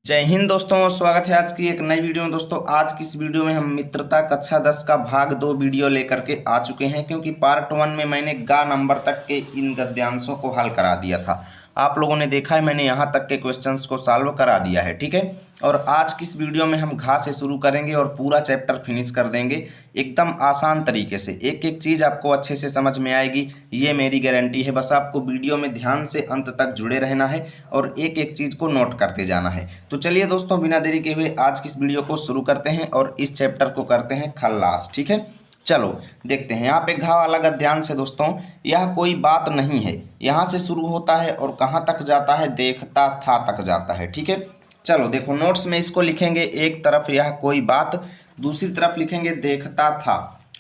जय हिंद दोस्तों, स्वागत है आज की एक नई वीडियो में। दोस्तों आज की इस वीडियो में हम मित्रता कक्षा 10 का भाग 2 वीडियो लेकर के आ चुके हैं, क्योंकि पार्ट 1 में मैंने गा नंबर तक के इन गद्यांशों को हल करा दिया था। आप लोगों ने देखा है, मैंने यहाँ तक के क्वेश्चंस को सॉल्व करा दिया है, ठीक है। और आज की इस वीडियो में हम घा से शुरू करेंगे और पूरा चैप्टर फिनिश कर देंगे एकदम आसान तरीके से। एक एक चीज़ आपको अच्छे से समझ में आएगी, ये मेरी गारंटी है। बस आपको वीडियो में ध्यान से अंत तक जुड़े रहना है और एक एक चीज़ को नोट करते जाना है। तो चलिए दोस्तों, बिना देरी के हुए आज की इस वीडियो को शुरू करते हैं और इस चैप्टर को करते हैं खल्लास, ठीक है। चलो देखते हैं। यहाँ पे घा वाला गद्यांश है दोस्तों, यह कोई बात नहीं है। यहाँ से शुरू होता है और कहाँ तक जाता है, देखता था तक जाता है, ठीक है। चलो देखो, नोट्स में इसको लिखेंगे, एक तरफ यह कोई बात, दूसरी तरफ लिखेंगे देखता था,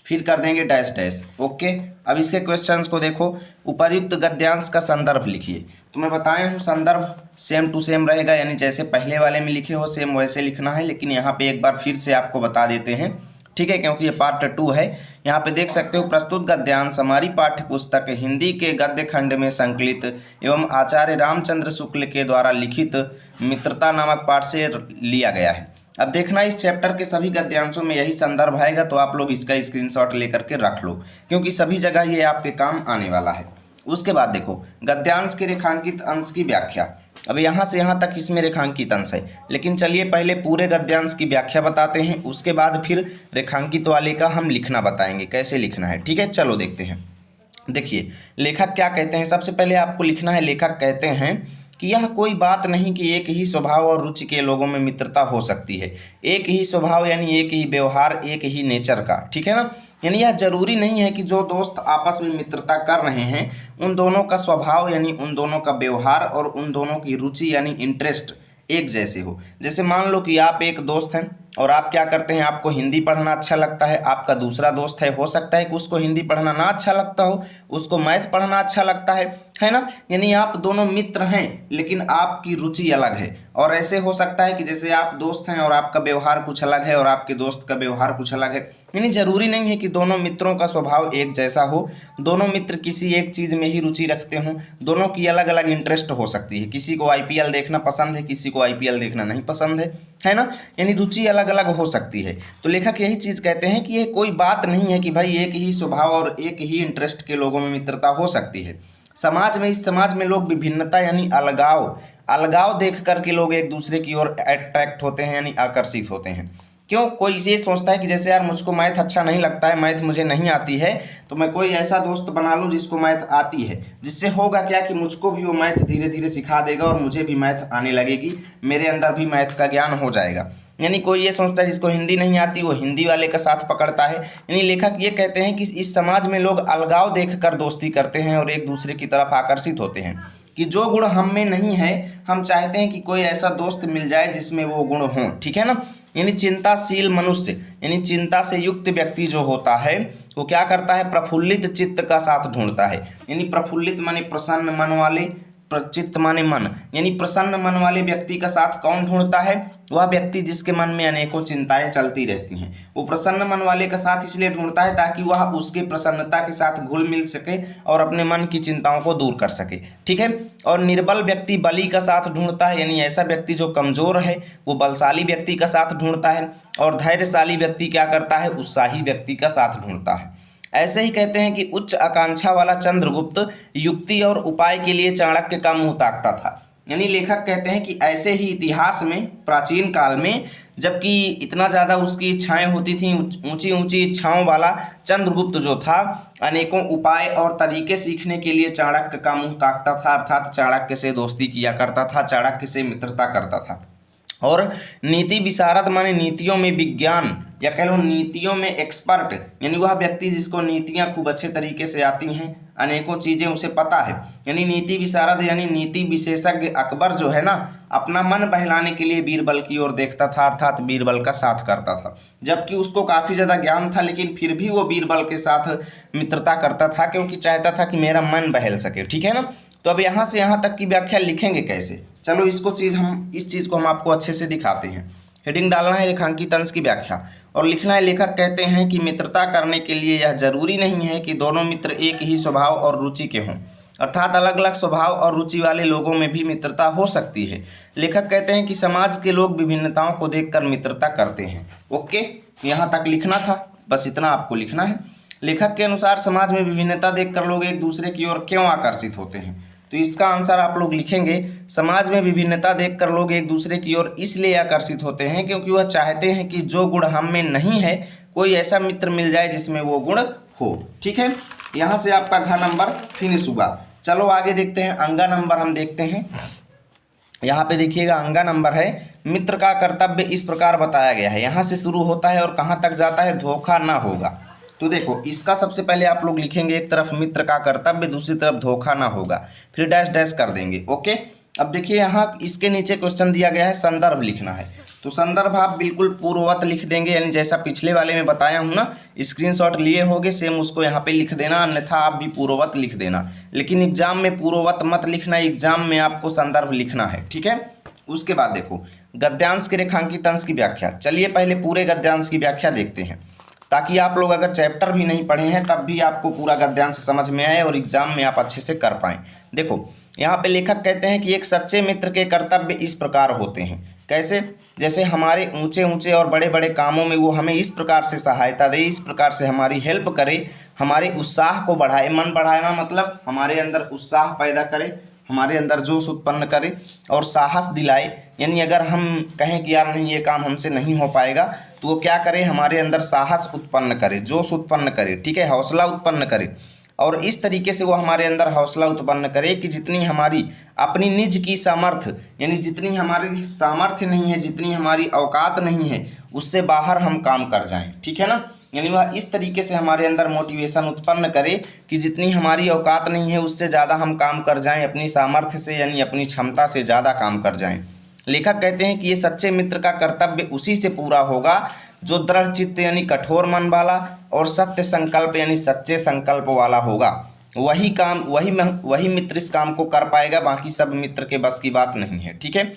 फिर कर देंगे डैश डैश, ओके। अब इसके क्वेश्चंस को देखो। उपर्युक्त गद्यांश का संदर्भ लिखिए। तो मैं बताया हूँ संदर्भ सेम टू सेम रहेगा, यानी जैसे पहले वाले में लिखे हो सेम वैसे लिखना है, लेकिन यहाँ पे एक बार फिर से आपको बता देते हैं, ठीक है, क्योंकि ये पार्ट 2 है। यहाँ पे देख सकते हो, प्रस्तुत गद्यांश हमारी पाठ्य पुस्तक हिंदी के गद्य खंड में संकलित एवं आचार्य रामचंद्र शुक्ल के द्वारा लिखित मित्रता नामक पाठ से लिया गया है। अब देखना, इस चैप्टर के सभी गद्यांशों में यही संदर्भ आएगा, तो आप लोग इसका स्क्रीनशॉट लेकर के रख लो, क्योंकि सभी जगह ये आपके काम आने वाला है। उसके बाद देखो, गद्यांश के रेखांकित अंश की व्याख्या। अब यहाँ से यहाँ तक इसमें रेखांकित अंश है, लेकिन चलिए पहले पूरे गद्यांश की व्याख्या बताते हैं, उसके बाद फिर रेखांकित वाले का हम लिखना बताएंगे, कैसे लिखना है, ठीक है। चलो देखते हैं। देखिए लेखक क्या कहते हैं। सबसे पहले आपको लिखना है, लेखक कहते हैं कि यह कोई बात नहीं कि एक ही स्वभाव और रुचि के लोगों में मित्रता हो सकती है। एक ही स्वभाव यानी एक ही व्यवहार, एक ही नेचर का, ठीक है ना। यानी यह जरूरी नहीं है कि जो दोस्त आपस में मित्रता कर रहे हैं उन दोनों का स्वभाव यानी उन दोनों का व्यवहार और उन दोनों की रुचि यानी इंटरेस्ट एक जैसे हो। जैसे मान लो कि आप एक दोस्त हैं और आप क्या करते हैं, आपको हिंदी पढ़ना अच्छा लगता है, आपका दूसरा दोस्त है, हो सकता है कि उसको हिंदी पढ़ना ना अच्छा लगता हो, उसको मैथ पढ़ना अच्छा लगता है ना। यानी आप दोनों मित्र हैं लेकिन आपकी रुचि अलग है। और ऐसे हो सकता है कि जैसे आप दोस्त हैं और आपका व्यवहार कुछ अलग है और आपके दोस्त का व्यवहार कुछ अलग है। यानी जरूरी नहीं है कि दोनों मित्रों का स्वभाव एक जैसा हो, दोनों मित्र किसी एक चीज़ में ही रुचि रखते हों, दोनों की अलग अलग इंटरेस्ट हो सकती है। किसी को आईपीएल देखना पसंद है, किसी को आईपीएल देखना नहीं पसंद है ना। यानी रुचि अलग अलग हो सकती है। तो लेखक यही चीज़ कहते हैं कि ये कोई बात नहीं है कि भाई एक ही स्वभाव और एक ही इंटरेस्ट के लोगों में मित्रता हो सकती है। समाज में, इस समाज में लोग विभिन्नता यानी अलगाव देख करके लोग एक दूसरे की ओर अट्रैक्ट होते हैं यानी आकर्षित होते हैं। क्यों? कोई ये सोचता है कि जैसे यार मुझको मैथ अच्छा नहीं लगता है, मैथ मुझे नहीं आती है, तो मैं कोई ऐसा दोस्त बना लूँ जिसको मैथ आती है, जिससे होगा क्या कि मुझको भी वो मैथ धीरे धीरे सिखा देगा और मुझे भी मैथ आने लगेगी, मेरे अंदर भी मैथ का ज्ञान हो जाएगा। यानी कोई ये सोचता है जिसको हिंदी नहीं आती वो हिंदी वाले का साथ पकड़ता है। यानी लेखक ये कहते हैं कि इस समाज में लोग अलगाव देखकर दोस्ती करते हैं और एक दूसरे की तरफ आकर्षित होते हैं, कि जो गुण हम में नहीं है हम चाहते हैं कि कोई ऐसा दोस्त मिल जाए जिसमें वो गुण हों, ठीक है ना। यानी चिंताशील मनुष्य यानी चिंता से युक्त व्यक्ति जो होता है वो क्या करता है, प्रफुल्लित चित्त का साथ ढूंढता है। यानी प्रफुल्लित माने प्रसन्न मन वाले, चित्त माने मन, यानी प्रसन्न मन वाले व्यक्ति का साथ कौन ढूंढता है, वह व्यक्ति जिसके मन में अनेकों चिंताएं चलती रहती हैं। वो प्रसन्न मन वाले का साथ इसलिए ढूंढता है ताकि वह उसके प्रसन्नता के साथ घुल मिल सके और अपने मन की चिंताओं को दूर कर सके, ठीक है। और निर्बल व्यक्ति बली का साथ ढूंढता है, यानी ऐसा व्यक्ति जो कमजोर है वो बलशाली व्यक्ति का साथ ढूंढता है। और धैर्यशाली व्यक्ति क्या करता है, उत्साही व्यक्ति का साथ ढूंढता है। ऐसे ही कहते हैं कि उच्च आकांक्षा वाला चंद्रगुप्त युक्ति और उपाय के लिए चाणक्य का मुंह ताकता था। यानी लेखक कहते हैं कि ऐसे ही इतिहास में प्राचीन काल में जबकि इतना ज़्यादा उसकी इच्छाएं होती थीं, ऊंची ऊंची इच्छाओं वाला चंद्रगुप्त जो था अनेकों उपाय और तरीके सीखने के लिए चाणक्य का मुंह ताकता था, अर्थात चाणक्य से दोस्ती किया करता था, चाणक्य से मित्रता करता था। और नीति विशारद माने नीतियों में विज्ञान या कह लो नीतियों में एक्सपर्ट, यानी वह व्यक्ति जिसको नीतियां खूब अच्छे तरीके से आती हैं, अनेकों चीज़ें उसे पता है। यानी नीति विशारद यानी नीति विशेषज्ञ अकबर जो है ना, अपना मन बहलाने के लिए बीरबल की ओर देखता था, अर्थात बीरबल का साथ करता था। जबकि उसको काफ़ी ज़्यादा ज्ञान था लेकिन फिर भी वो बीरबल के साथ मित्रता करता था, क्योंकि चाहता था कि मेरा मन बहल सके, ठीक है ना। तो अब यहाँ से यहाँ तक की व्याख्या लिखेंगे कैसे, चलो इस चीज़ को हम आपको अच्छे से दिखाते हैं। हेडिंग डालना है रेखांकित अंश की व्याख्या और लिखना है, लेखक कहते हैं कि मित्रता करने के लिए यह जरूरी नहीं है कि दोनों मित्र एक ही स्वभाव और रुचि के हों। अर्थात अलग अलग स्वभाव और रुचि वाले लोगों में भी मित्रता हो सकती है। लेखक कहते हैं कि समाज के लोग विभिन्नताओं को देखकर मित्रता करते हैं। ओके, यहाँ तक लिखना था, बस इतना आपको लिखना है। लेखक के अनुसार समाज में विभिन्नता देखकर लोग एक दूसरे की ओर क्यों आकर्षित होते हैं, तो इसका आंसर आप लोग लिखेंगे, समाज में विभिन्नता देखकर लोग एक दूसरे की ओर इसलिए आकर्षित होते हैं क्योंकि वह चाहते हैं कि जो गुण हम में नहीं है कोई ऐसा मित्र मिल जाए जिसमें वो गुण हो। ठीक है, यहाँ से आपका घ नंबर फिनिश हुआ। चलो आगे देखते हैं, अंगा नंबर हम देखते हैं। यहाँ पे देखिएगा अंगा नंबर है, मित्र का कर्तव्य इस प्रकार बताया गया है। यहाँ से शुरू होता है और कहाँ तक जाता है, धोखा ना होगा। तो देखो इसका सबसे पहले आप लोग लिखेंगे, एक तरफ मित्र का कर्तव्य, दूसरी तरफ धोखा ना होगा, फिर डैश डैश कर देंगे। ओके, अब देखिए यहाँ इसके नीचे क्वेश्चन दिया गया है, संदर्भ लिखना है। तो संदर्भ आप बिल्कुल पूर्ववत लिख देंगे, यानी जैसा पिछले वाले में बताया हूँ ना, स्क्रीनशॉट लिए होगे सेम उसको यहाँ पे लिख देना, अन्यथा आप भी पूर्ववत लिख देना। लेकिन एग्जाम में पूर्ववत मत लिखना, एग्जाम में आपको संदर्भ लिखना है। ठीक है, उसके बाद देखो गद्यांश के रेखांकित अंश की व्याख्या। चलिए पहले पूरे गद्यांश की व्याख्या देखते हैं, ताकि आप लोग अगर चैप्टर भी नहीं पढ़े हैं तब भी आपको पूरा गद्यांश समझ में आए और एग्जाम में आप अच्छे से कर पाएँ। देखो यहाँ पे लेखक कहते हैं कि एक सच्चे मित्र के कर्तव्य इस प्रकार होते हैं। कैसे? जैसे हमारे ऊंचे ऊंचे और बड़े बड़े कामों में वो हमें इस प्रकार से सहायता दे, इस प्रकार से हमारी हेल्प करे, हमारे उत्साह को बढ़ाए। मन बढ़ाना मतलब हमारे अंदर उत्साह पैदा करे, हमारे अंदर जोश उत्पन्न करे और साहस दिलाए। यानी अगर हम कहें कि यार नहीं ये काम हमसे नहीं हो पाएगा, तो वो क्या करे, हमारे अंदर साहस उत्पन्न करे, जोश उत्पन्न करे। ठीक है, हौसला उत्पन्न करे। और इस तरीके से वो हमारे अंदर हौसला उत्पन्न करे कि जितनी हमारी अपनी निज की सामर्थ्य, यानी जितनी हमारी सामर्थ्य नहीं है, जितनी हमारी औकात नहीं है, उससे बाहर हम काम कर जाएं। ठीक है ना, यानी वह इस तरीके से हमारे अंदर मोटिवेशन उत्पन्न करे कि जितनी हमारी औकात नहीं है उससे ज़्यादा हम काम कर जाएं, अपनी सामर्थ्य से यानी अपनी क्षमता से ज़्यादा काम कर जाएं। लेखक कहते हैं कि ये सच्चे मित्र का कर्तव्य उसी से पूरा होगा जो दृढ़ चित्त यानी कठोर मन वाला और सत्य संकल्प यानी सच्चे संकल्प वाला होगा। वही मित्र इस काम को कर पाएगा, बाकी सब मित्र के बस की बात नहीं है। ठीक है,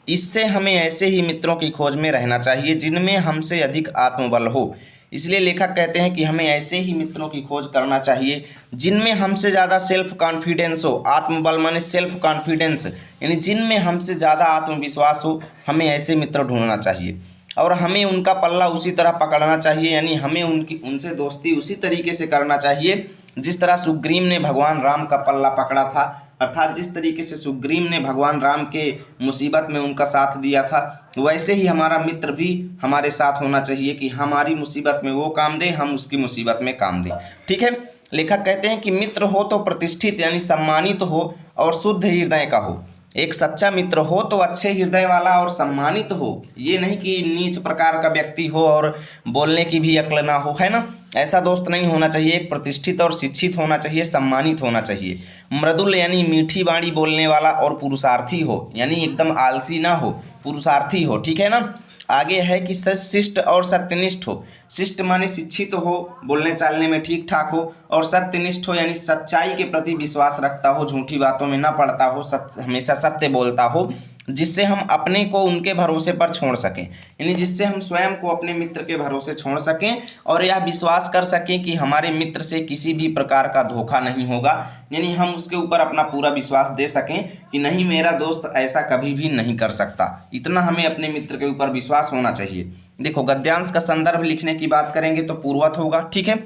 इससे हमें ऐसे ही मित्रों की खोज में रहना चाहिए जिनमें हमसे अधिक आत्मबल हो। इसलिए लेखक कहते हैं कि हमें ऐसे ही मित्रों की खोज करना चाहिए जिनमें हमसे ज़्यादा सेल्फ कॉन्फिडेंस हो। आत्मबल माने सेल्फ कॉन्फिडेंस, यानी जिनमें हमसे ज़्यादा आत्मविश्वास हो, हमें ऐसे मित्र ढूंढना चाहिए। और हमें उनका पल्ला उसी तरह पकड़ना चाहिए, यानी हमें उनसे दोस्ती उसी तरीके से करना चाहिए जिस तरह सुग्रीव ने भगवान राम का पल्ला पकड़ा था। अर्थात जिस तरीके से सुग्रीव ने भगवान राम के मुसीबत में उनका साथ दिया था, वैसे ही हमारा मित्र भी हमारे साथ होना चाहिए कि हमारी मुसीबत में वो काम दे, हम उसकी मुसीबत में काम दें। ठीक है, लेखक कहते हैं कि मित्र हो तो प्रतिष्ठित यानी सम्मानित हो और शुद्ध हृदय का हो। एक सच्चा मित्र हो तो अच्छे हृदय वाला और सम्मानित हो, ये नहीं कि नीच प्रकार का व्यक्ति हो और बोलने की भी अक्ल ना हो, है ना। ऐसा दोस्त नहीं होना चाहिए। एक प्रतिष्ठित और शिक्षित होना चाहिए, सम्मानित होना चाहिए। मृदुल यानी मीठी बाणी बोलने वाला और पुरुषार्थी हो, यानी एकदम आलसी ना हो, पुरुषार्थी हो। ठीक है ना। आगे है कि शिष्ट और सत्यनिष्ठ हो। शिष्ट माने शिक्षित हो, बोलने चालने में ठीक ठाक हो, और सत्यनिष्ठ हो यानी सच्चाई के प्रति विश्वास रखता हो, झूठी बातों में ना पड़ता हो, हमेशा सत्य बोलता हो, जिससे हम अपने को उनके भरोसे पर छोड़ सकें, यानी जिससे हम स्वयं को अपने मित्र के भरोसे छोड़ सकें और यह विश्वास कर सकें कि हमारे मित्र से किसी भी प्रकार का धोखा नहीं होगा, यानी हम उसके ऊपर अपना पूरा विश्वास दे सकें कि नहीं, मेरा दोस्त ऐसा कभी भी नहीं कर सकता। इतना हमें अपने मित्र के ऊपर विश्वास होना चाहिए। देखो गद्यांश का संदर्भ लिखने की बात करेंगे तो पूर्ववत होगा। ठीक है,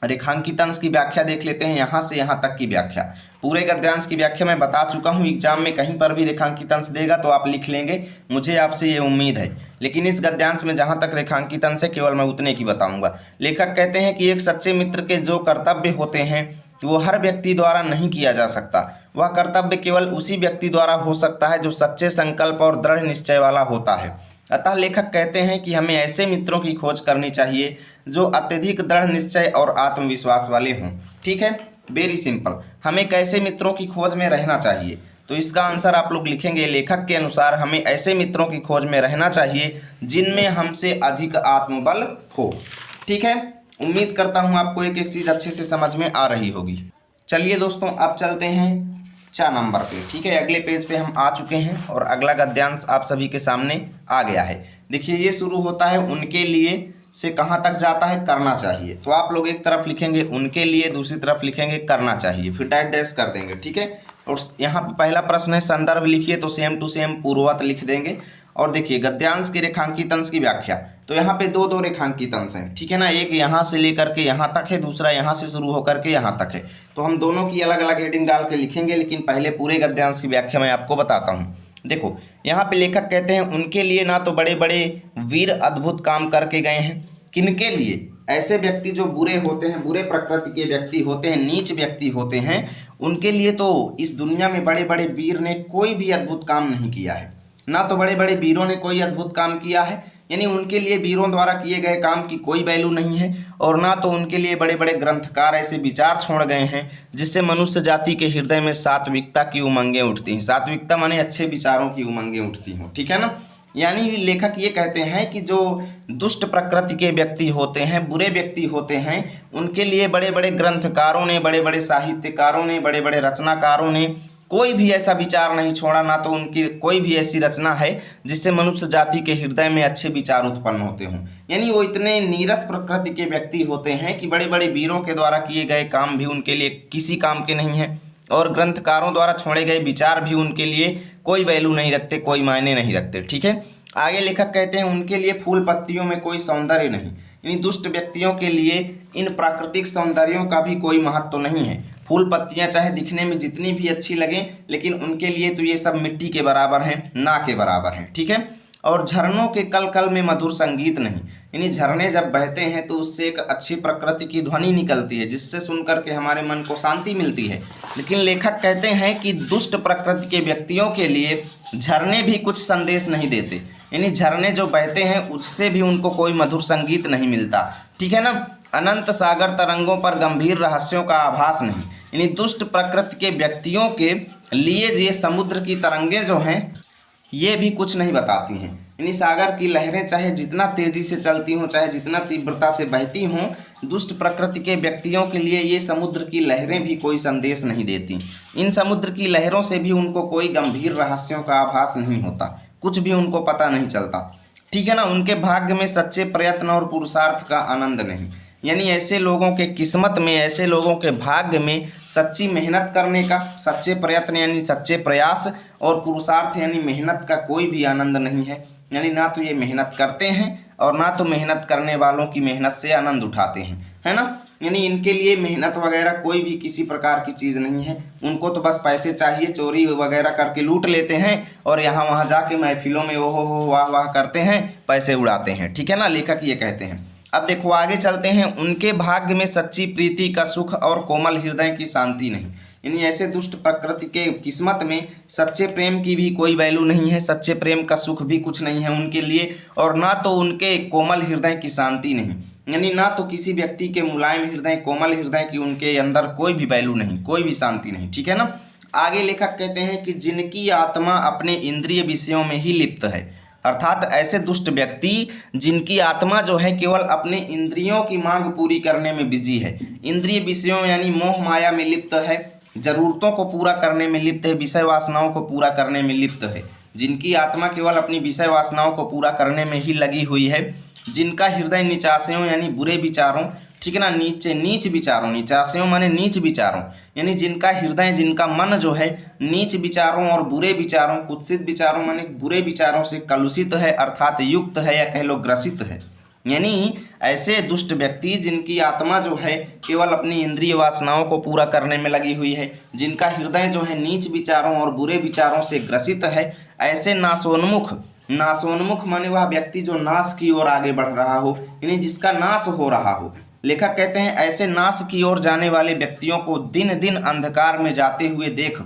रेखांकित अंश की व्याख्या देख लेते हैं, यहाँ से यहाँ तक की व्याख्या। पूरे गद्यांश की व्याख्या मैं बता चुका हूँ, एग्जाम में कहीं पर भी रेखांकित अंश देगा तो आप लिख लेंगे, मुझे आपसे ये उम्मीद है। लेकिन इस गद्यांश में जहाँ तक रेखांकित अंश है केवल मैं उतने की बताऊंगा। लेखक कहते हैं कि एक सच्चे मित्र के जो कर्तव्य होते हैं वो हर व्यक्ति द्वारा नहीं किया जा सकता। वह कर्तव्य केवल उसी व्यक्ति द्वारा हो सकता है जो सच्चे संकल्प और दृढ़ निश्चय वाला होता है। अतः लेखक कहते हैं कि हमें ऐसे मित्रों की खोज करनी चाहिए जो अत्यधिक दृढ़ निश्चय और आत्मविश्वास वाले हों। ठीक है, वेरी सिंपल। हमें कैसे मित्रों की खोज में रहना चाहिए, तो इसका आंसर आप लोग लिखेंगे, लेखक के अनुसार हमें ऐसे मित्रों की खोज में रहना चाहिए जिनमें हमसे अधिक आत्मबल हो। ठीक है, उम्मीद करता हूँ आपको एक एक चीज़ अच्छे से समझ में आ रही होगी। चलिए दोस्तों, अब चलते हैं 4 नंबर पे। ठीक है, अगले पेज पे हम आ चुके हैं और अगला गद्यांश आप सभी के सामने आ गया है। देखिए ये शुरू होता है, उनके लिए से कहाँ तक जाता है, करना चाहिए। तो आप लोग एक तरफ लिखेंगे उनके लिए, दूसरी तरफ लिखेंगे करना चाहिए, फिर डैश डैश कर देंगे, ठीक है। और यहाँ पे पहला प्रश्न है संदर्भ लिखिए, तो सेम टू सेम पूर्ववत लिख देंगे। और देखिए गद्यांश के रेखांकित अंश की व्याख्या, तो यहाँ पे दो दो रेखांकित अंश हैं, ठीक है ना। एक यहाँ से लेकर के यहाँ तक है, दूसरा यहाँ से शुरू होकर के यहाँ तक है। तो हम दोनों की अलग अलग हेडिंग डाल के लिखेंगे, लेकिन पहले पूरे गद्यांश की व्याख्या मैं आपको बताता हूँ। देखो यहाँ पे लेखक कहते हैं उनके लिए ना तो बड़े बड़े वीर अद्भुत काम करके गए हैं। किनके लिए? ऐसे व्यक्ति जो बुरे होते हैं, बुरे प्रकृति के व्यक्ति होते हैं, नीच व्यक्ति होते हैं, उनके लिए तो इस दुनिया में बड़े बड़े वीर ने कोई भी अद्भुत काम नहीं किया है। ना तो बड़े बड़े वीरों ने कोई अद्भुत काम किया है, यानी उनके लिए वीरों द्वारा किए गए काम की कोई वैल्यू नहीं है। और ना तो उनके लिए बड़े बड़े ग्रंथकार ऐसे विचार छोड़ गए हैं जिससे मनुष्य जाति के हृदय में सात्विकता की उमंगें उठती हैं। सात्विकता माने अच्छे विचारों की उमंगें उठती हों, ठीक है ना। यानी लेखक ये कहते हैं कि जो दुष्ट प्रकृति के व्यक्ति होते हैं, बुरे व्यक्ति होते हैं, उनके लिए बड़े बड़े ग्रंथकारों ने, बड़े बड़े साहित्यकारों ने, बड़े बड़े रचनाकारों ने कोई भी ऐसा विचार नहीं छोड़ा। ना तो उनकी कोई भी ऐसी रचना है जिससे मनुष्य जाति के हृदय में अच्छे विचार उत्पन्न होते हों। यानी वो इतने नीरस प्रकृति के व्यक्ति होते हैं कि बड़े बड़े वीरों के द्वारा किए गए काम भी उनके लिए किसी काम के नहीं है, और ग्रंथकारों द्वारा छोड़े गए विचार भी उनके लिए कोई वैल्यू नहीं रखते, कोई मायने नहीं रखते, ठीक है। आगे लेखक कहते हैं उनके लिए फूल पत्तियों में कोई सौंदर्य नहीं, यानी दुष्ट व्यक्तियों के लिए इन प्राकृतिक सौंदर्यों का भी कोई महत्व नहीं है। फूल पत्तियां चाहे दिखने में जितनी भी अच्छी लगें, लेकिन उनके लिए तो ये सब मिट्टी के बराबर हैं, ना के बराबर हैं, ठीक है। और झरनों के कल कल में मधुर संगीत नहीं, यानी झरने जब बहते हैं तो उससे एक अच्छी प्रकृति की ध्वनि निकलती है जिससे सुनकर के हमारे मन को शांति मिलती है। लेकिन लेखक कहते हैं कि दुष्ट प्रकृति के व्यक्तियों के लिए झरने भी कुछ संदेश नहीं देते, यानी झरने जो बहते हैं उससे भी उनको कोई मधुर संगीत नहीं मिलता, ठीक है ना। अनंत सागर तरंगों पर गंभीर रहस्यों का आभास नहीं, यानी दुष्ट प्रकृति के व्यक्तियों के लिए ये समुद्र की तरंगें जो हैं ये भी कुछ नहीं बताती हैं। यानी सागर की लहरें चाहे जितना तेजी से चलती हों, चाहे जितना तीव्रता से बहती हों, दुष्ट प्रकृति के व्यक्तियों के लिए ये समुद्र की लहरें भी कोई संदेश नहीं देती। इन समुद्र की लहरों से भी उनको कोई गंभीर रहस्यों का आभास नहीं होता, कुछ भी उनको पता नहीं चलता, ठीक है ना। उनके भाग्य में सच्चे प्रयत्न और पुरुषार्थ का आनंद नहीं, यानी ऐसे लोगों के किस्मत में, ऐसे लोगों के भाग्य में सच्ची मेहनत करने का, सच्चे प्रयत्न यानी सच्चे प्रयास और पुरुषार्थ यानी मेहनत का कोई भी आनंद नहीं है। यानी ना तो ये मेहनत करते हैं और ना तो मेहनत करने वालों की मेहनत से आनंद उठाते हैं, है ना। यानी इनके लिए मेहनत वगैरह कोई भी किसी प्रकार की चीज़ नहीं है, उनको तो बस पैसे चाहिए, चोरी वगैरह करके लूट लेते हैं और यहाँ वहाँ जाके महफिलों में ओहो हो वाह वाह करते हैं, पैसे उड़ाते हैं, ठीक है ना। लेखक ये कहते हैं। अब देखो आगे चलते हैं। उनके भाग्य में सच्ची प्रीति का सुख और कोमल हृदय की शांति नहीं, यानी ऐसे दुष्ट प्रकृति के किस्मत में सच्चे प्रेम की भी कोई वैल्यू नहीं है, सच्चे प्रेम का सुख भी कुछ नहीं है उनके लिए, और ना तो उनके कोमल हृदय की शांति नहीं, यानी ना तो किसी व्यक्ति के मुलायम हृदय, कोमल हृदय की उनके अंदर कोई भी वैल्यू नहीं, कोई भी शांति नहीं, ठीक है ना। आगे लेखक कहते हैं कि जिनकी आत्मा अपने इंद्रिय विषयों में ही लिप्त है, अर्थात ऐसे दुष्ट व्यक्ति जिनकी आत्मा जो है केवल अपने इंद्रियों की मांग पूरी करने में बिजी है, इंद्रिय विषयों यानी मोह माया में लिप्त है, जरूरतों को पूरा करने में लिप्त है, विषय वासनाओं को पूरा करने में लिप्त है, जिनकी आत्मा केवल अपनी विषय वासनाओं को पूरा करने में ही लगी हुई है, जिनका हृदय निचासेयों यानी बुरे विचारों, ठीक है ना, नीच विचारों, निचासेयों माने नीच विचारों, यानी जिनका हृदय, जिनका मन जो है नीच विचारों और बुरे विचारों, कुत्सित विचारों माने बुरे विचारों से कलुषित है, अर्थात युक्त है या कह लो ग्रसित है। यानी ऐसे दुष्ट व्यक्ति जिनकी आत्मा जो है केवल अपनी इंद्रिय वासनाओं को पूरा करने में लगी हुई है, जिनका हृदय जो है नीच विचारों और बुरे विचारों से ग्रसित है, ऐसे नाशोन्मुख, नाशोन्मुख माने वह व्यक्ति जो नाश की ओर आगे बढ़ रहा हो, यानी जिसका नाश हो रहा हो। लेखक कहते हैं ऐसे नाश की ओर जाने वाले व्यक्तियों को दिन दिन अंधकार में जाते हुए देख,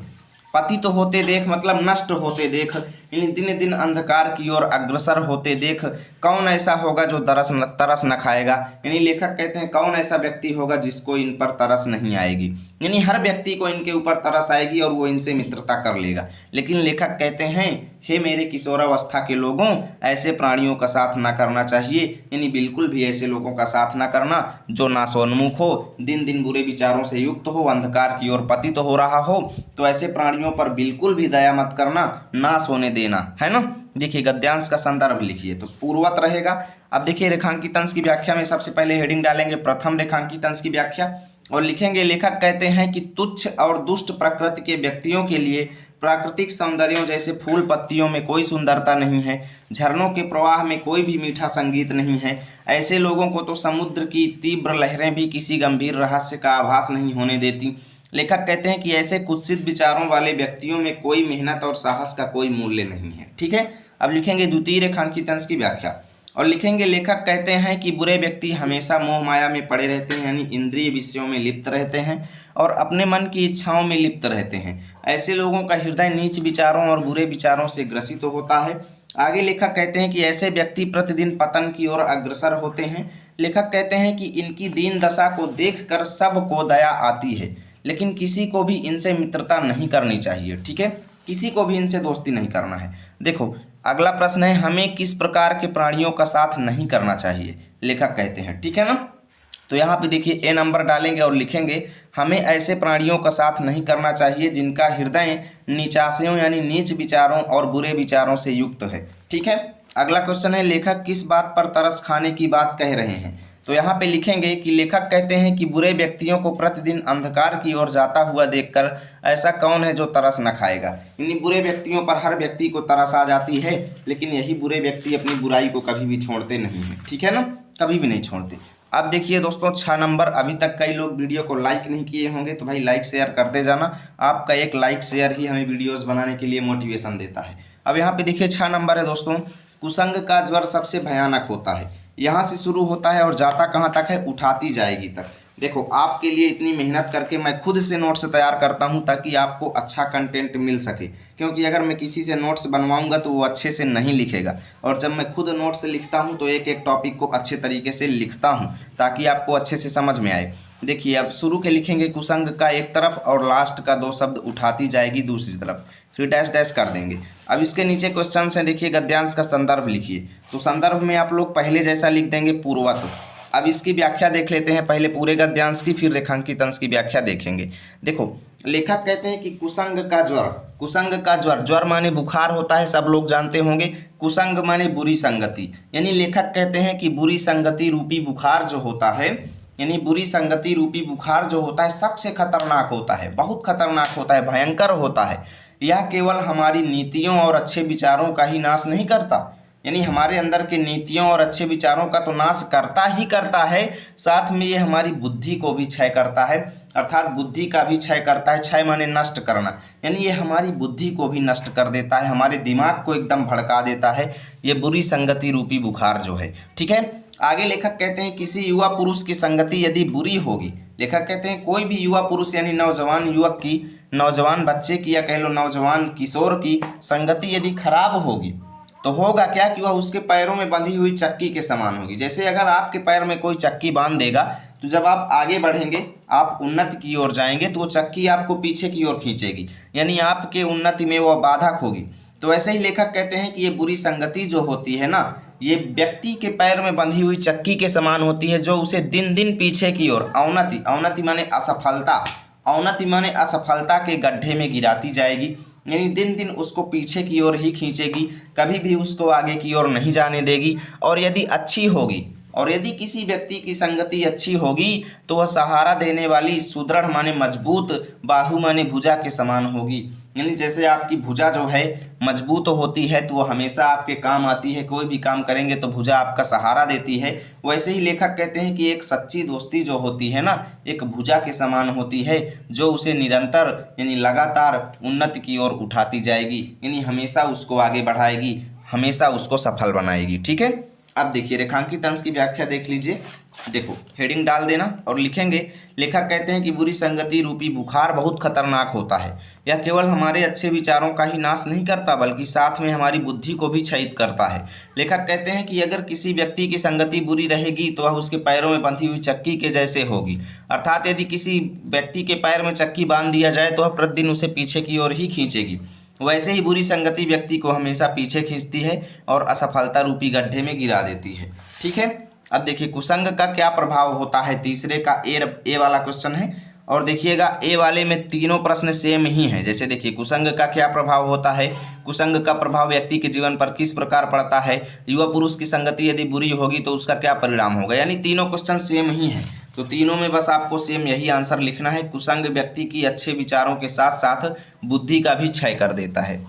पतित तो होते देख मतलब नष्ट होते देख, यानी दिन दिन अंधकार की ओर अग्रसर होते देख, कौन ऐसा होगा जो तरस न खाएगा, यानी लेखक कहते हैं कौन ऐसा व्यक्ति होगा जिसको इन पर तरस नहीं आएगी। यानी हर व्यक्ति को इनके ऊपर तरस आएगी और वो इनसे मित्रता कर लेगा। लेकिन लेखक कहते हैं, हे मेरे किशोरावस्था के लोगों, ऐसे प्राणियों का साथ ना करना चाहिए। यानी बिल्कुल भी ऐसे लोगों का साथ ना करना जो नासोन्मुख हो, दिन दिन बुरे विचारों से युक्त हो, अंधकार की ओर पतित हो रहा हो। तो ऐसे प्राणियों पर बिल्कुल भी दया मत करना, नाश होने देना, है ना। देखिए गद्यांश का संदर्भ लिखिए तो पूर्वत रहेगा। अब देखिए रेखांकित अंश की व्याख्या में सबसे पहले हेडिंग डालेंगे प्रथम रेखांकित अंश की व्याख्या और लिखेंगे, लेखक कहते हैं कि तुच्छ और दुष्ट प्रकृति के व्यक्तियों के लिए प्राकृतिक सौंदर्यों जैसे फूल पत्तियों में कोई सुंदरता नहीं है, झरनों के प्रवाह में कोई भी मीठा संगीत नहीं है। ऐसे लोगों को तो समुद्र की तीव्र लहरें भी किसी गंभीर रहस्य का आभास नहीं होने देती। लेखक कहते हैं कि ऐसे कुत्सित विचारों वाले व्यक्तियों में कोई मेहनत और साहस का कोई मूल्य नहीं है। ठीक है, अब लिखेंगे द्वितीय रेखांकित अंश की व्याख्या और लिखेंगे, लेखक कहते हैं कि बुरे व्यक्ति हमेशा मोह माया में पड़े रहते हैं, यानी इंद्रिय विषयों में लिप्त रहते हैं और अपने मन की इच्छाओं में लिप्त रहते हैं। ऐसे लोगों का हृदय नीच विचारों और बुरे विचारों से ग्रसित होता है। आगे लेखक कहते हैं कि ऐसे व्यक्ति प्रतिदिन पतन की ओर अग्रसर होते हैं। लेखक कहते हैं कि इनकी दीन दशा को देखकर सबको दया आती है, लेकिन किसी को भी इनसे मित्रता नहीं करनी चाहिए। ठीक है, किसी को भी इनसे दोस्ती नहीं करना है। देखो अगला प्रश्न है, हमें किस प्रकार के प्राणियों का साथ नहीं करना चाहिए, लेखक कहते हैं। ठीक है ना, तो यहाँ पे देखिए ए नंबर डालेंगे और लिखेंगे, हमें ऐसे प्राणियों का साथ नहीं करना चाहिए जिनका हृदय नीचाशयों यानी नीच विचारों और बुरे विचारों से युक्त है। ठीक है, अगला क्वेश्चन है, लेखक किस बात पर तरस खाने की बात कह रहे हैं। तो यहाँ पे लिखेंगे कि लेखक कहते हैं कि बुरे व्यक्तियों को प्रतिदिन अंधकार की ओर जाता हुआ देखकर ऐसा कौन है जो तरस न खाएगा। यानी बुरे व्यक्तियों पर हर व्यक्ति को तरस आ जाती है, लेकिन यही बुरे व्यक्ति अपनी बुराई को कभी भी छोड़ते नहीं हैं। ठीक है ना, कभी भी नहीं छोड़ते। अब देखिए दोस्तों 6 नंबर, अभी तक कई लोग वीडियो को लाइक नहीं किए होंगे तो भाई लाइक शेयर करते जाना। आपका एक लाइक शेयर ही हमें वीडियोस बनाने के लिए मोटिवेशन देता है। अब यहाँ पे देखिए 6 नंबर है दोस्तों, कुसंग का ज्वर सबसे भयानक होता है। यहाँ से शुरू होता है और जाता कहाँ तक है, उठाती जाएगी तक। देखो आपके लिए इतनी मेहनत करके मैं खुद से नोट्स तैयार करता हूँ ताकि आपको अच्छा कंटेंट मिल सके, क्योंकि अगर मैं किसी से नोट्स बनवाऊंगा तो वो अच्छे से नहीं लिखेगा, और जब मैं खुद नोट्स लिखता हूँ तो एक एक टॉपिक को अच्छे तरीके से लिखता हूँ ताकि आपको अच्छे से समझ में आए। देखिए अब शुरू के लिखेंगे कुसंग का एक तरफ और लास्ट का 2 शब्द उठाती जाएगी दूसरी तरफ, फिर डैश डैश कर देंगे। अब इसके नीचे क्वेश्चन है, देखिए गद्यांश का संदर्भ लिखिए। तो संदर्भ में आप लोग पहले जैसा लिख देंगे पूर्वत। अब इसकी व्याख्या देख लेते हैं, पहले पूरे गद्यांश की फिर रेखांकित अंश की व्याख्या देखेंगे। देखो लेखक कहते हैं कि कुसंग का ज्वर, कुसंग का ज्वर, ज्वर माने बुखार होता है, सब लोग जानते होंगे। कुसंग माने बुरी संगति, यानी लेखक कहते हैं कि बुरी संगति रूपी बुखार जो होता है, यानी बुरी संगति रूपी बुखार जो होता है सबसे खतरनाक होता है, बहुत खतरनाक होता है, भयंकर होता है। यह केवल हमारी नीतियों और अच्छे विचारों का ही नाश नहीं करता, यानी हमारे अंदर के नीतियों और अच्छे विचारों का तो नाश करता ही करता है, साथ में ये हमारी बुद्धि को भी क्षय करता है, अर्थात बुद्धि का भी क्षय करता है। क्षय माने नष्ट करना, यानी ये हमारी बुद्धि को भी नष्ट कर देता है, हमारे दिमाग को एकदम भड़का देता है, ये बुरी संगति रूपी बुखार जो है। ठीक है, आगे लेखक कहते हैं किसी युवा पुरुष की संगति यदि बुरी होगी, लेखक कहते हैं कोई भी युवा पुरुष यानी नौजवान युवक की, नौजवान बच्चे की या कह लो नौजवान किशोर की संगति यदि खराब होगी तो होगा क्या कि वह उसके पैरों में बंधी हुई चक्की के समान होगी। जैसे अगर आपके पैर में कोई चक्की बांध देगा तो जब आप आगे बढ़ेंगे, आप उन्नति की ओर जाएंगे तो वो चक्की आपको पीछे की ओर खींचेगी, यानी आपके उन्नति में वह बाधक होगी। तो ऐसे ही लेखक कहते हैं कि ये बुरी संगति जो होती है ना, ये व्यक्ति के पैर में बंधी हुई चक्की के समान होती है, जो उसे दिन दिन पीछे की ओर अवनति, अवनति माने असफलता, अवनति माने असफलता के गड्ढे में गिराती जाएगी, यानी दिन दिन उसको पीछे की ओर ही खींचेगी, कभी भी उसको आगे की ओर नहीं जाने देगी। और यदि अच्छी होगी, और यदि किसी व्यक्ति की संगति अच्छी होगी तो वह सहारा देने वाली सुदृढ़ माने मजबूत, बाहु माने भुजा के समान होगी, यानी जैसे आपकी भुजा जो है मजबूत होती है तो वह हमेशा आपके काम आती है, कोई भी काम करेंगे तो भुजा आपका सहारा देती है। वैसे ही लेखक कहते हैं कि एक सच्ची दोस्ती जो होती है ना, एक भुजा के समान होती है, जो उसे निरंतर यानी लगातार उन्नति की ओर उठाती जाएगी, यानी हमेशा उसको आगे बढ़ाएगी, हमेशा उसको सफल बनाएगी। ठीक है, अब देखिए रेखांकित अंश की व्याख्या देख लीजिए। देखो हेडिंग डाल देना और लिखेंगे, लेखक कहते हैं कि बुरी संगति रूपी बुखार बहुत खतरनाक होता है, यह केवल हमारे अच्छे विचारों का ही नाश नहीं करता बल्कि साथ में हमारी बुद्धि को भी क्षयित करता है। लेखक कहते हैं कि अगर किसी व्यक्ति की संगति बुरी रहेगी तो वह उसके पैरों में बंधी हुई चक्की के जैसे होगी। अर्थात यदि किसी व्यक्ति के पैर में चक्की बांध दिया जाए तो वह प्रतिदिन उसे पीछे की ओर ही खींचेगी। वैसे ही बुरी संगति व्यक्ति को हमेशा पीछे खींचती है और असफलता रूपी गड्ढे में गिरा देती है। ठीक है, अब देखिए कुसंग का क्या प्रभाव होता है। तीसरे का ए वाला क्वेश्चन है और देखिएगा ए वाले में तीनों प्रश्न सेम ही हैं। जैसे देखिए कुसंग का क्या प्रभाव होता है, कुसंग का प्रभाव व्यक्ति के जीवन पर किस प्रकार पड़ता है, युवा पुरुष की संगति यदि बुरी होगी तो उसका क्या परिणाम होगा। यानी तीनों क्वेश्चन सेम ही हैं, तो तीनों में बस आपको सेम यही आंसर लिखना है। कुसंग व्यक्ति की अच्छे विचारों के साथ साथ बुद्धि का भी क्षय कर देता है।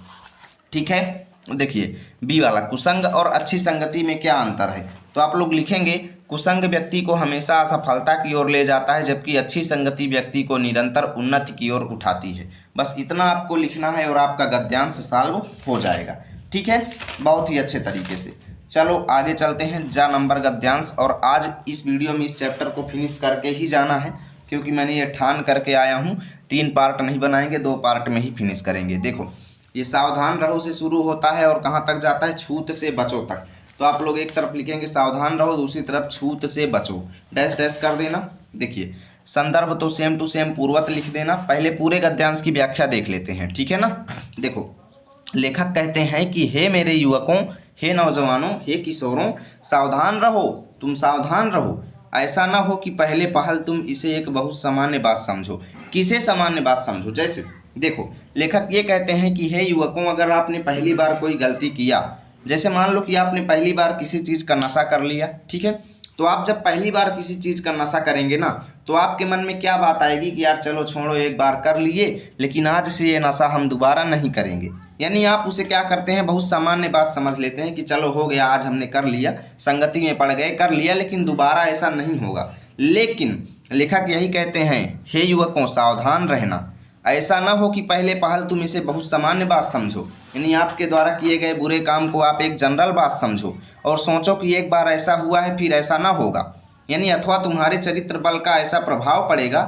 ठीक है, देखिए बी वाला कुसंग और अच्छी संगति में क्या अंतर है, तो आप लोग लिखेंगे कुसंग व्यक्ति को हमेशा असफलता की ओर ले जाता है जबकि अच्छी संगति व्यक्ति को निरंतर उन्नति की ओर उठाती है। बस इतना आपको लिखना है और आपका गद्यांश सॉल्व हो जाएगा। ठीक है, बहुत ही अच्छे तरीके से। चलो आगे चलते हैं जा नंबर गद्यांश। और आज इस वीडियो में इस चैप्टर को फिनिश करके ही जाना है क्योंकि मैंने ये ठान करके आया हूँ 3 पार्ट नहीं बनाएंगे, 2 पार्ट में ही फिनिश करेंगे। देखो ये सावधान रहो से शुरू होता है और कहाँ तक जाता है, छूत से बचो तक। तो आप लोग एक तरफ लिखेंगे सावधान रहो, दूसरी तरफ छूत से बचो, डैश डैश कर देना। देखिए संदर्भ तो सेम टू सेम पूर्वत लिख देना। पहले पूरे गद्यांश की व्याख्या देख लेते हैं, ठीक है ना। देखो लेखक कहते हैं कि हे मेरे युवकों, हे नौजवानों, हे किशोरों, सावधान रहो, तुम सावधान रहो। ऐसा ना हो कि पहले पहल तुम इसे एक बहुत सामान्य बात समझो। किसे सामान्य बात समझो, जैसे देखो लेखक ये कहते हैं कि हे युवकों, अगर आपने पहली बार कोई गलती किया, जैसे मान लो कि आपने पहली बार किसी चीज़ का नशा कर लिया, ठीक है, तो आप जब पहली बार किसी चीज़ का नशा करेंगे ना तो आपके मन में क्या बात आएगी कि यार चलो छोड़ो, एक बार कर लिए लेकिन आज से ये नशा हम दोबारा नहीं करेंगे। यानी आप उसे क्या करते हैं, बहुत सामान्य बात समझ लेते हैं कि चलो हो गया, आज हमने कर लिया, संगति में पड़ गए, कर लिया, लेकिन दोबारा ऐसा नहीं होगा। लेकिन लेखक यही कहते हैं, हे युवकों सावधान रहना, ऐसा ना हो कि पहले पहल तुम इसे बहुत सामान्य बात समझो, यानी आपके द्वारा किए गए बुरे काम को आप एक जनरल बात समझो और सोचो कि एक बार ऐसा हुआ है फिर ऐसा ना होगा। यानी अथवा तुम्हारे चरित्र बल का ऐसा प्रभाव पड़ेगा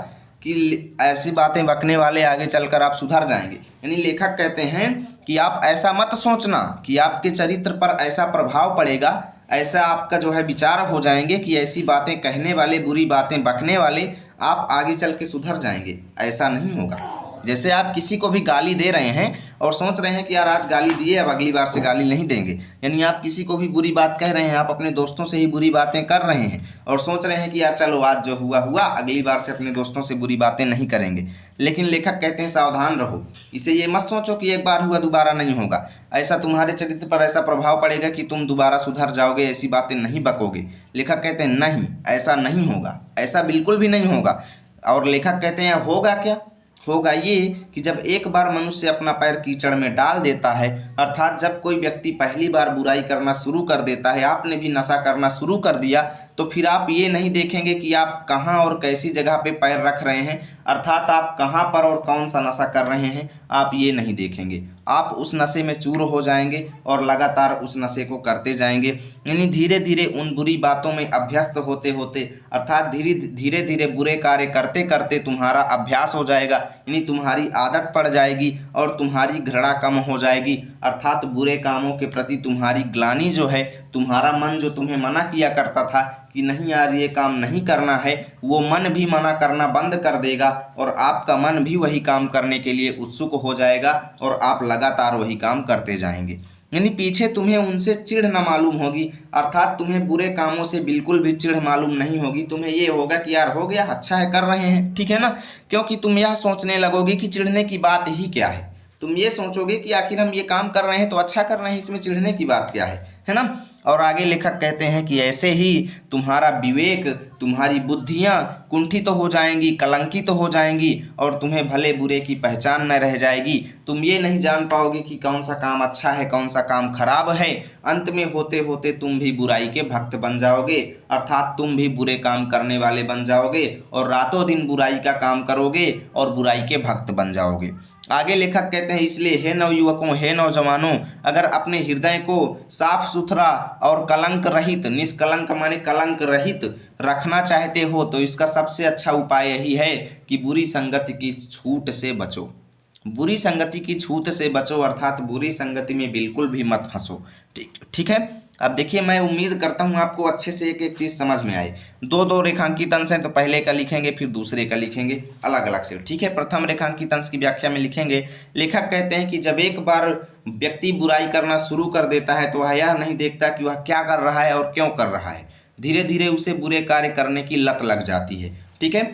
कि ऐसी बातें बकने वाले आगे चलकर आप सुधर जाएंगे। यानी लेखक कहते हैं कि आप ऐसा मत सोचना कि आपके चरित्र पर ऐसा प्रभाव पड़ेगा, ऐसा आपका जो है विचार हो जाएंगे कि ऐसी बातें कहने वाले, बुरी बातें बकने वाले आप आगे चल के सुधर जाएंगे। ऐसा नहीं होगा। जैसे आप किसी को भी गाली दे रहे हैं और सोच रहे हैं कि यार आज गाली दिए, अब अगली बार से गाली नहीं देंगे, यानी आप किसी को भी बुरी बात कह रहे हैं, आप अपने दोस्तों से ही बुरी बातें कर रहे हैं और सोच रहे हैं कि यार चलो आज जो हुआ हुआ, अगली बार से अपने दोस्तों से बुरी बातें नहीं करेंगे। लेकिन लेखक कहते हैं सावधान रहो, इसे ये मत सोचो कि एक बार हुआ दोबारा नहीं होगा। ऐसा तुम्हारे चरित्र पर ऐसा प्रभाव पड़ेगा कि तुम दोबारा सुधर जाओगे, ऐसी बातें नहीं बकोगे। लेखक कहते हैं नहीं, ऐसा नहीं होगा, ऐसा बिल्कुल भी नहीं होगा। और लेखक कहते हैं होगा क्या, होगा ये कि जब एक बार मनुष्य अपना पैर कीचड़ में डाल देता है, अर्थात जब कोई व्यक्ति पहली बार बुराई करना शुरू कर देता है, आपने भी नशा करना शुरू कर दिया, तो फिर आप ये नहीं देखेंगे कि आप कहाँ और कैसी जगह पे पैर रख रहे हैं, अर्थात आप कहाँ पर और कौन सा नशा कर रहे हैं, आप ये नहीं देखेंगे। आप उस नशे में चूर हो जाएंगे और लगातार उस नशे को करते जाएंगे। यानी धीरे धीरे उन बुरी बातों में अभ्यस्त होते होते, अर्थात धीरे धीरे बुरे कार्य करते करते तुम्हारा अभ्यास हो जाएगा, यानी तुम्हारी आदत पड़ जाएगी और तुम्हारी घृणा कम हो जाएगी, अर्थात बुरे कामों के प्रति तुम्हारी ग्लानि जो है, तुम्हारा मन जो तुम्हें मना किया करता था कि नहीं यार ये काम नहीं करना है, वो मन भी मना करना बंद कर देगा और आपका मन भी वही काम करने के लिए उत्सुक हो जाएगा और आप लगातार वही काम करते जाएंगे। यानी पीछे तुम्हें उनसे चिढ़ न मालूम होगी, अर्थात तुम्हें बुरे कामों से बिल्कुल भी चिढ़ मालूम नहीं होगी। तुम्हें ये होगा कि यार हो गया, अच्छा है कर रहे हैं, ठीक है ना, क्योंकि तुम यह सोचने लगोगे कि चिढ़ने की बात ही क्या है। तुम ये सोचोगे कि आखिर हम ये काम कर रहे हैं तो अच्छा कर रहे हैं, इसमें चिढ़ने की बात क्या है ना। और आगे लेखक कहते हैं कि ऐसे ही तुम्हारा विवेक, तुम्हारी बुद्धियां कुंठित तो हो जाएंगी, कलंकित तो हो जाएंगी और तुम्हें भले बुरे की पहचान न रह जाएगी। तुम ये नहीं जान पाओगे कि कौन सा काम अच्छा है, कौन सा काम खराब है। अंत में होते होते तुम भी बुराई के भक्त बन जाओगे, अर्थात तुम भी बुरे काम करने वाले बन जाओगे और रातों दिन बुराई का काम करोगे और बुराई के भक्त बन जाओगे। आगे लेखक कहते हैं इसलिए हे नवयुवकों, हे नौजवानों, अगर अपने हृदय को साफ सुथरा और कलंक रहित, निष्कलंक माने कलंक रहित रखना चाहते हो तो इसका सबसे अच्छा उपाय यही है कि बुरी संगति की छूट से बचो। बुरी संगति की छूत से बचो, अर्थात बुरी संगति में बिल्कुल भी मत फंसो। ठीक ठीक है। अब देखिए, मैं उम्मीद करता हूँ आपको अच्छे से एक एक चीज़ समझ में आए। दो दो रेखांकित अंश हैं, तो पहले का लिखेंगे फिर दूसरे का लिखेंगे अलग अलग से। ठीक है। प्रथम रेखांकित अंश की व्याख्या में लिखेंगे, लेखक कहते हैं कि जब एक बार व्यक्ति बुराई करना शुरू कर देता है तो वह यह नहीं देखता कि वह क्या कर रहा है और क्यों कर रहा है, धीरे धीरे उसे बुरे कार्य करने की लत लग जाती है। ठीक है।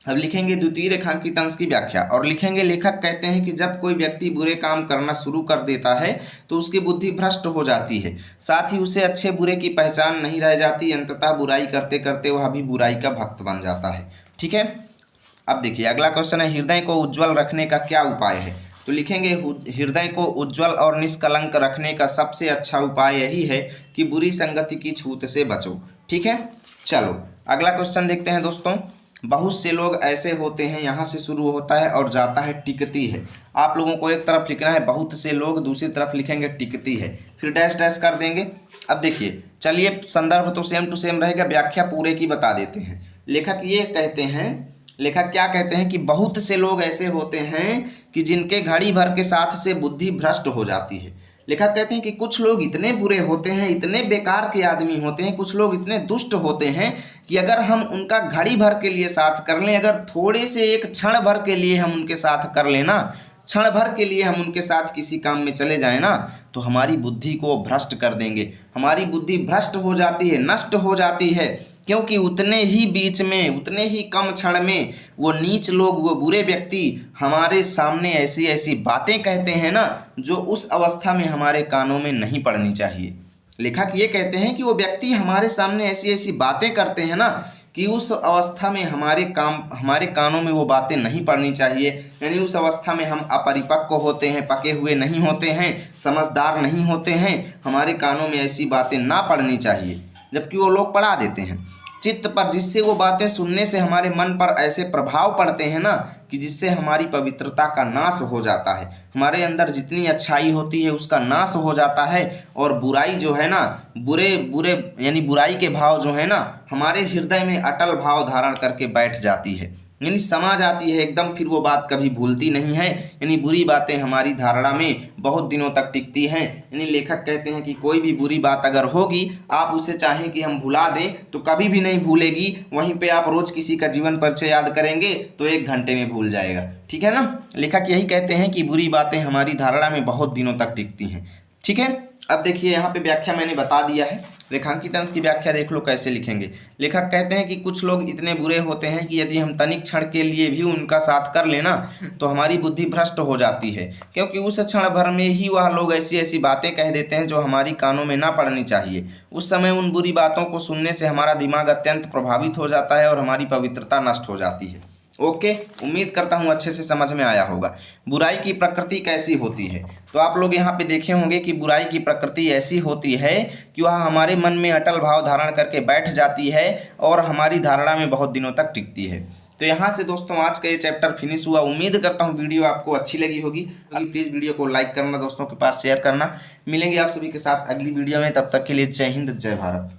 अब लिखेंगे द्वितीय रेखांकित अंश की व्याख्या और लिखेंगे, लेखक कहते हैं कि जब कोई व्यक्ति बुरे काम करना शुरू कर देता है तो उसकी बुद्धि भ्रष्ट हो जाती है, साथ ही उसे अच्छे बुरे की पहचान नहीं रह जाती, अंततः बुराई करते करते वह भी बुराई का भक्त बन जाता है। ठीक है। अब देखिए अगला क्वेश्चन है, हृदय को उज्ज्वल रखने का क्या उपाय है। तो लिखेंगे, हृदय को उज्ज्वल और निष्कलंक रखने का सबसे अच्छा उपाय यही है कि बुरी संगति की छूत से बचो। ठीक है। चलो अगला क्वेश्चन देखते हैं दोस्तों। बहुत से लोग ऐसे होते हैं, यहाँ से शुरू होता है और जाता है टिकती है। आप लोगों को एक तरफ लिखना है बहुत से लोग, दूसरी तरफ लिखेंगे टिकती है, फिर डैश डैश कर देंगे। अब देखिए, चलिए संदर्भ तो सेम टू सेम रहेगा, व्याख्या पूरे की बता देते हैं। लेखक ये कहते हैं, लेखक क्या कहते हैं कि बहुत से लोग ऐसे होते हैं कि जिनके घड़ी भर के साथ से बुद्धि भ्रष्ट हो जाती है। लेखक कहते हैं कि कुछ लोग इतने बुरे होते हैं, इतने बेकार के आदमी होते हैं, कुछ लोग इतने दुष्ट होते हैं कि अगर हम उनका घड़ी भर के लिए साथ कर लें, अगर थोड़े से एक क्षण भर के लिए हम उनके साथ कर लेना, क्षण भर के लिए हम उनके साथ किसी काम में चले जाएं ना, तो हमारी बुद्धि को भ्रष्ट कर देंगे। हमारी बुद्धि भ्रष्ट हो जाती है, नष्ट हो जाती है, क्योंकि उतने ही बीच में, उतने ही कम क्षण में वो नीच लोग, वो बुरे व्यक्ति हमारे सामने ऐसी ऐसी बातें कहते हैं ना, जो उस अवस्था में हमारे कानों में नहीं पड़नी चाहिए। लेखक ये कहते हैं कि वो व्यक्ति हमारे सामने ऐसी ऐसी बातें करते हैं ना कि उस अवस्था में हमारे कानों में वो बातें नहीं पड़नी चाहिए। यानी उस अवस्था में हम अपरिपक्व होते हैं, पके हुए नहीं होते हैं, समझदार नहीं होते हैं, हमारे कानों में ऐसी बातें ना पड़नी चाहिए, जबकि वो लोग पढ़ा देते हैं चित्त पर, जिससे वो बातें सुनने से हमारे मन पर ऐसे प्रभाव पड़ते हैं ना कि जिससे हमारी पवित्रता का नाश हो जाता है, हमारे अंदर जितनी अच्छाई होती है उसका नाश हो जाता है, और बुराई जो है ना, बुरे बुरे यानी बुराई के भाव जो है ना, हमारे हृदय में अटल भाव धारण करके बैठ जाती है, यानी समा जाती है एकदम, फिर वो बात कभी भूलती नहीं है। यानी बुरी बातें हमारी धारणा में बहुत दिनों तक टिकती हैं। यानी लेखक कहते हैं कि कोई भी बुरी बात अगर होगी, आप उसे चाहें कि हम भुला दें तो कभी भी नहीं भूलेगी, वहीं पे आप रोज किसी का जीवन परिचय याद करेंगे तो 1 घंटे में भूल जाएगा। ठीक है ना। लेखक यही कहते हैं कि बुरी बातें हमारी धारणा में बहुत दिनों तक टिकती हैं। ठीक है। अब देखिए यहाँ पे व्याख्या मैंने बता दिया है, रेखांकित अंश की व्याख्या देख लो कैसे लिखेंगे। लेखक कहते हैं कि कुछ लोग इतने बुरे होते हैं कि यदि हम तनिक क्षण के लिए भी उनका साथ कर लेना तो हमारी बुद्धि भ्रष्ट हो जाती है, क्योंकि उस क्षण भर में ही वह लोग ऐसी ऐसी बातें कह देते हैं जो हमारी कानों में ना पड़नी चाहिए। उस समय उन बुरी बातों को सुनने से हमारा दिमाग अत्यंत प्रभावित हो जाता है और हमारी पवित्रता नष्ट हो जाती है। ओके, उम्मीद करता हूँ अच्छे से समझ में आया होगा। बुराई की प्रकृति कैसी होती है, तो आप लोग यहाँ पे देखे होंगे कि बुराई की प्रकृति ऐसी होती है कि वह हमारे मन में अटल भाव धारण करके बैठ जाती है और हमारी धारणा में बहुत दिनों तक टिकती है। तो यहाँ से दोस्तों आज का ये चैप्टर फिनिश हुआ। उम्मीद करता हूँ वीडियो आपको अच्छी लगी होगी। प्लीज़ वीडियो को लाइक करना, दोस्तों के पास शेयर करना। मिलेंगे आप सभी के साथ अगली वीडियो में, तब तक के लिए जय हिंद, जय भारत।